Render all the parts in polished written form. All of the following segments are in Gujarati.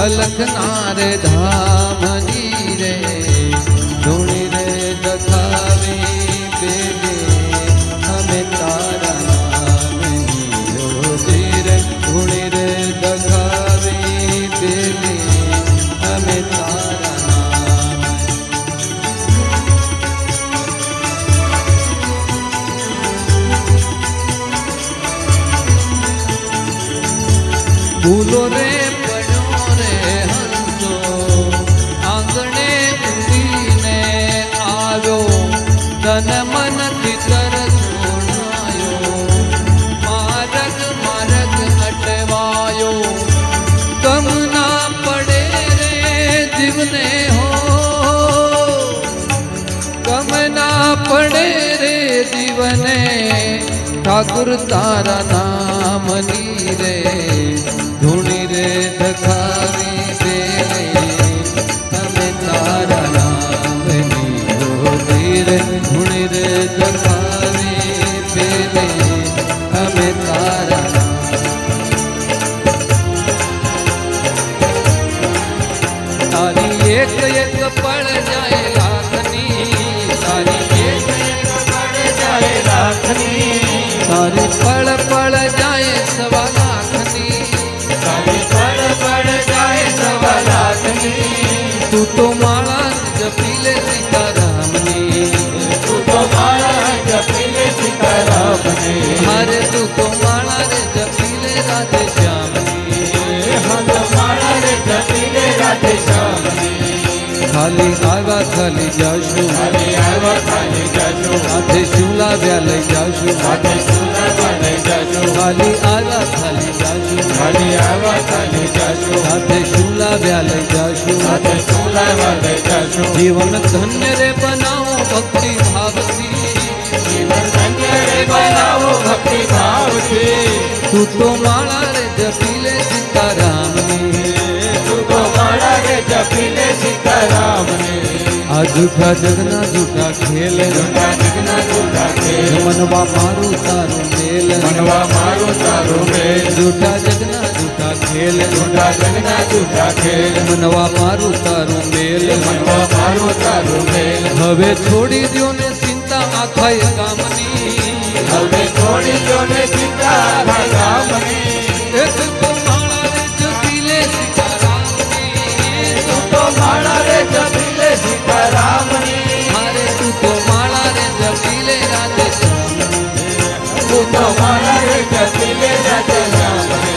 अलखना रे धामनी रे धूणी रे दखावे बेले हमें तारा नाम नी रे धूणी रे दखावे बेले हमें तारा नाम। भूलो रे तन मन भीतर छोड़ायो मार्ग मार्ग अटवायो कम ना पड़े रे जीवने हो कम ना पड़े रे जीवने ठाकुर तारा नाम नी रे धूणी रे दखावी बेले हमें तारा नाम नी रे धूणी रे दखावे बेले हमें तारा। तारी एक एक पड़ जाए लाखनी तारी एक एक पड़ जाए लाखनी तारी पड़ जाए सवा लाखनी तारी पड़ जाए सवा लाखनी तू तो माला जपी ले सीतारामनी तू तो माला जपी ले सीतारामनी हरे तू तो माला रे जपी ले राधे श्यामनी हम माला रे जपी ले राधे श्यामनी खाली आवा खाली जाशु खाली आवा खाली जाशु हाथे शूला व्याले जाशु हाथे शूला व्याले जाशु खाली आवा खाली जाशु खाली आवा खाली जाशु हाथे शूला व्याले जाशु हाथे शूला व्याले जाशु जीवन धन्य रे बनाओ भक्ति भाव थी जीवन धन्य रे बनाओ भक्ति भाव थी तू तो माला रे जपीले सीतारामनी तू तो माला रे जपीले सीतारामनी आ झूठा जगना झूठा खेल झूठा जगना झूठा खेल मनवा मारू तारू मेल मनवा मारू तारू मेल झूठा जगना झूठा खेल झूठा जगना झूठा खेल मनवा मारू तारू मेल मनवा मारू तारू मेल हवे छोड़ी द्यो ने चिंता आखाय गामनी हवे छोड़ी द्यो ने चिंता आखाय गामनी एक तो माला रे जपीले सीतारामनी तू तो माला रे जपीले सीतारामनी हरे तू तो माला रे जपीले राधे श्यामनी तू तो माला रे जपीले राधे श्यामनी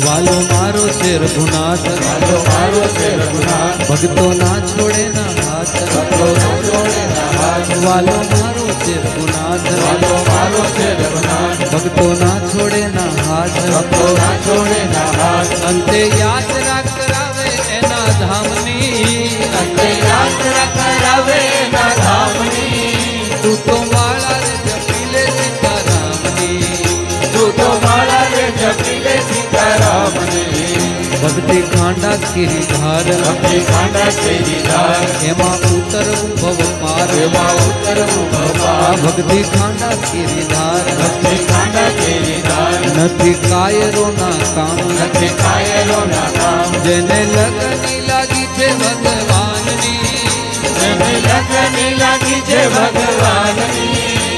वालो मारो से रघुनाथ वालो मारो से रघुनाथ भक्तों ना छोड़े ना हाथ भक्तों ना छोड़े ना हाथ वालो मारो से रघुनाथ वालो मारो से रघुनाथ भक्तों ना छोड़े ना हाथ भक्तों ना छोड़े ना हाथ अंते यात्रा करावे एना धामनी अंते यात्रा करावे एना धामनी तू तो माला रे जपीले सीतारामनी तू तो माला रे जपीले सीतारामनी भक्ति खांडा केरी धार भक्ति खांडा केरी धार एमा उतर भव पार एमा उतर भव पार भक्ति खांडा केरी धार भक्ति खांडा केरी धार नथी कायरो ना काम नथी कायरो ना काम जेने लगनी लागी छे भगवाननी जेने लगनी लागी छे भगवाननी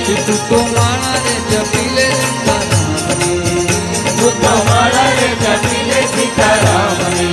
तू तो माला रे जपीले सीतारामनी तू तो माला रे जपीले सीतारामनी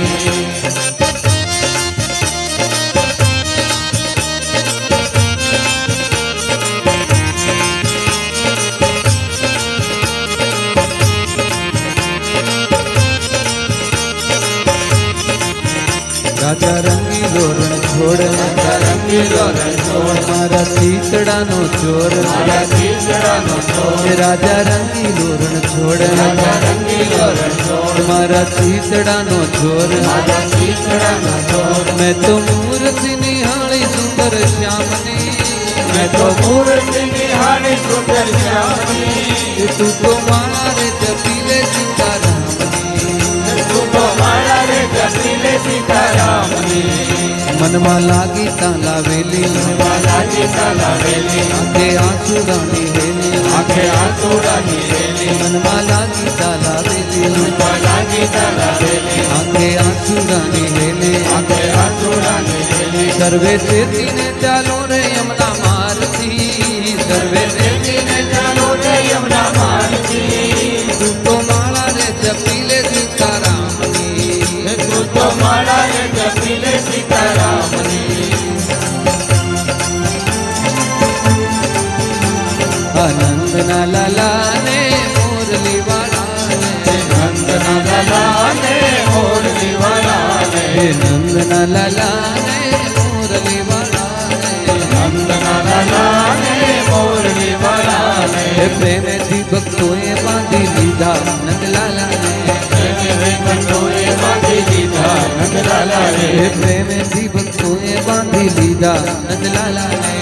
राजा रंगीलो रण छोड़ राजा रंगीलो रण छोड़ मारा सीतड़ा नो चोर मारा सीतड़ा नो चोर राजा रंगीलो रण छोड़ राजा रंगीलो रण छोड़ मारा सीतड़ा नो चोर मारा सीतड़ा नो चोर मैं तो मूर्ति निहाली सुंदर श्यामनी मैं तो मूर्ति निहाली सुंदर श्यामनी तू तो माला रे जपीले सीतारामनी तू तो माला रे जपीले सीतारामनी मनवा लागी ताला वेली मनवा लागी ताला वेली आंखे आंसू આસુરાની હેલી આંખે આસુરાની રેલી મનમાં લાગી તાલાવેલી મનમાં લાગી તાલાવેલી આંખે આસુરાની હેલી આંખે આસુરાની રેલી સર્વે ચેતીને ચાલો રે યમુના માર્ગથી સર્વે ચેતીને ચાલો રે યમુના માર્ગથી તું તો માળા રે જપી લે સીતારામની તું તો માળા રે જપી લે સીતારામની નંદના લાલાને મોરલી વાળાને નંદના લાલાને મોરલી વાળાને નંદના લાલાને મોરલી વાળાને નંદના લાલાને મોરલી વાળાને પ્રેમેથી ભક્તોએ બાંધી લીધા નંદલાલાને ભક્તોએ બાંધી લીધા નંદલાલાને પ્રેમેથી ભક્તોએ બાંધી લીધા નંદલાલાને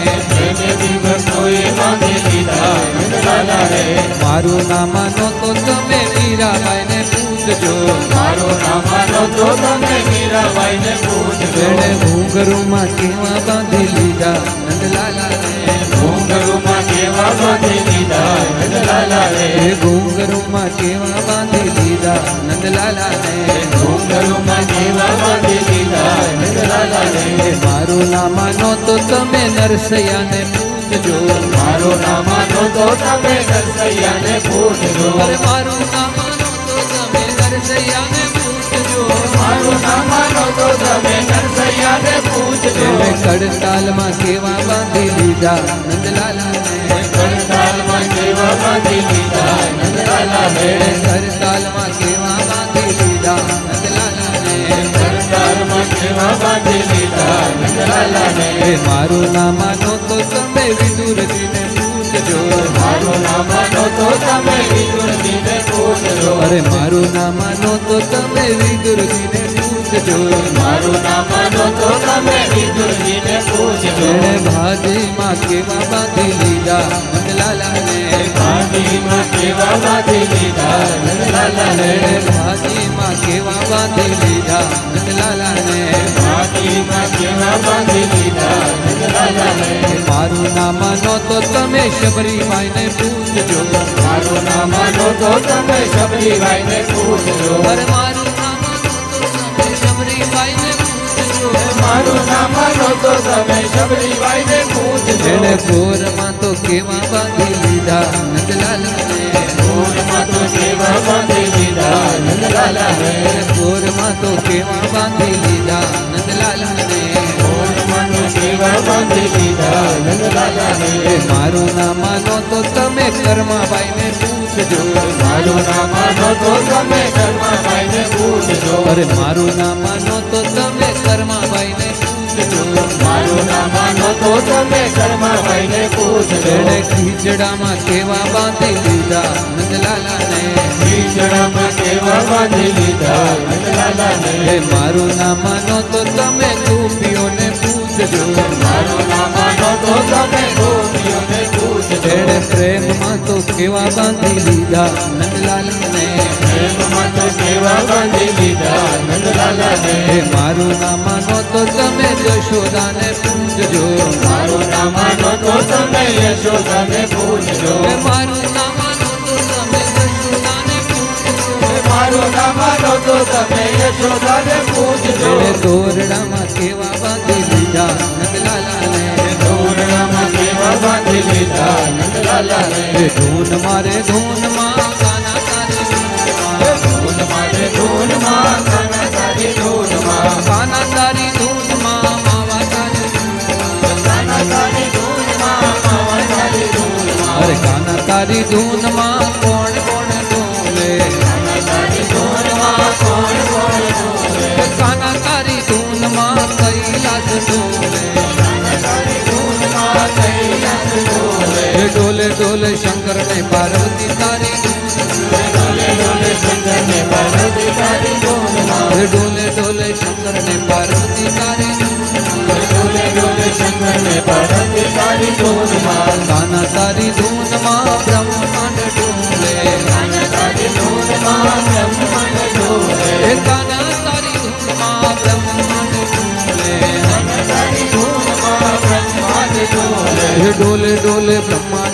ભક્તોએ બાંધી લીધા નંદલાલાને મારું નામ માનો તો તમે મીરાબાઈને પૂછજો મારું નામ માનો તો તમે મીરાબાઈને પૂછજો એણે ઘૂંઘરૂમાં કેવા બાંધી લીધા નંદલાલાને ઘૂંઘરૂમાં કેવા બાંધી લીધા નંદલાલાને ઘૂંઘરૂમાં કેવા બાંધી લીધા નંદલાલાને ઘૂંઘરૂમાં કેવા બાંધી લીધા નંદલાલાને મારું નામ માનો તો તમે નરસૈયાને પૂછજો મારું નામ માનો તો તમે નરસૈયાને પૂછજો અરે મારું નામ માનો તો તમે નરસૈયાને પૂછજો મારું નામ માનો તો તમે નરસૈયાને પૂછજો કડતાલમાં કેવા બાંધી લીધા નંદલાલાને કડતાલમાં કેવા બાંધી લીધા નંદલાલાને કડતાલમાં કેવા બાંધી લીધા નંદલાલાને કડતાલમાં કેવા બાંધી લીધા નંદલાલાને મારું નામ માનો તો તમે વિદુરજીને પૂછજો મારું નામ માનો તો તમે વિદુરજીને પૂછજો અરે મારું નામ માનો તો તમે વિદુરજીને પૂછજો મારું નામ માનો તો તમે વિદુરજીને પૂછજો એણે ભાજીમાં કેવા બાંધી લીધા નંદલાલાને ભાજીમાં કેવા બાંધી લીધા નંદલાલાને ભાજીમાં કેવા બાંધી લીધા નંદલાલાને ભાજીમાં કેવા બાંધી લીધા નંદલાલાને મારું નામ માનો તો તમે શબરીબાઈને પૂછજો મારું નામ માનો તો તમે શબરીબાઈને પૂછજો અરે મારું નામ માનો તો તમે શબરીબાઈને પૂછજો મારું નામ માનો તો તમે શબરીબાઈને પૂછજો એણે ગોરમાં તો કેવા બાંધી લીધા નંદલાલાને ગોરમાં તો કેવા બાંધી લીધા નંદલાલાને ગોરમાં તો કેવા બાંધી લીધા નંદલાલાને ગોરમાં તો કેવા બાંધી લીધા નંદલાલાને મારું નામ માનો તો તમે કર્માબાઈને પૂછજો મારું નામ માનો તો તમે કર્માબાઈને પૂછજો અરે મારું નામ માનો તો તમે કર્માબાઈને પૂછજો મારું નામ માનો તો તમે કર્માબાઈને પૂછજો એણે ખીચડામાં કેવા બાંધી લીધા નંદલાલાને ખીચડામાં કેવા બાંધી લીધા નંદલાલાને મારું નામ માનો તો તમે ગોપીઓને પૂછજો મારું નામ માનો તો તમે ગોપીઓને પૂછજો એણે પ્રેમમાં તો કેવા બાંધી લીધા નંદલાલાને પ્રેમમાં તો કેવા બાંધી લીધા નંદલાલાને મારું નામ માનો તો તમે જશોદાને પૂછજો મારું નામ માનો તો તમે યશોદાને પૂછજો મારું નામ માનો તો તમે જશોદાને પૂછજો મારું નામ માનો તો તમે યશોદાને પૂછજો તોરડામાં કેવા બાંધી લીધા નંદલાલાને ધૂનમાં કેવા બાંધી લીધા નંદલાલાને ધૂન મારે ધૂનમાં ગાના તારી ધૂન મારે ધૂનમાં કાના તારી ધૂનમાં ગાના તારી ધૂનમાં માવા તારી કાના તારી ધૂનમાં માવા તારી ધૂનમાં અરે ગાના તારી ધૂનમાં કોણ કોણ ડોલે કાના તારી ધૂનમાં કોણ કોણ ડોલે ગાના તારી ધૂનમાં કૈલાસ ડોલે કાના તારી ધૂનમાં કૈલાસ ડોલે ડોલે ડોલે શંકર ને પાર્વતી તારી ડોલે ડોલે શંકર ને પાર્વતી તારી ધૂનમાં ડોલે ડોલે શંકર ને પાર્વતી તારી ડોલે ડોલે શંકર ને પાર્વતી તારી ધૂનમાં ગાના તારી ધૂનમાં બ્રહ્માંડ ડોલે કાના તારી ધૂનમાં બ્રહ્માંડ ડોલે ગાના તારી ધૂનમાં બ્રહ્માંડ ડોલે કાના તારી ધૂનમાં બ્રહ્માંડ ડોલે ડોલે ડોલે બ્રહ્માંડ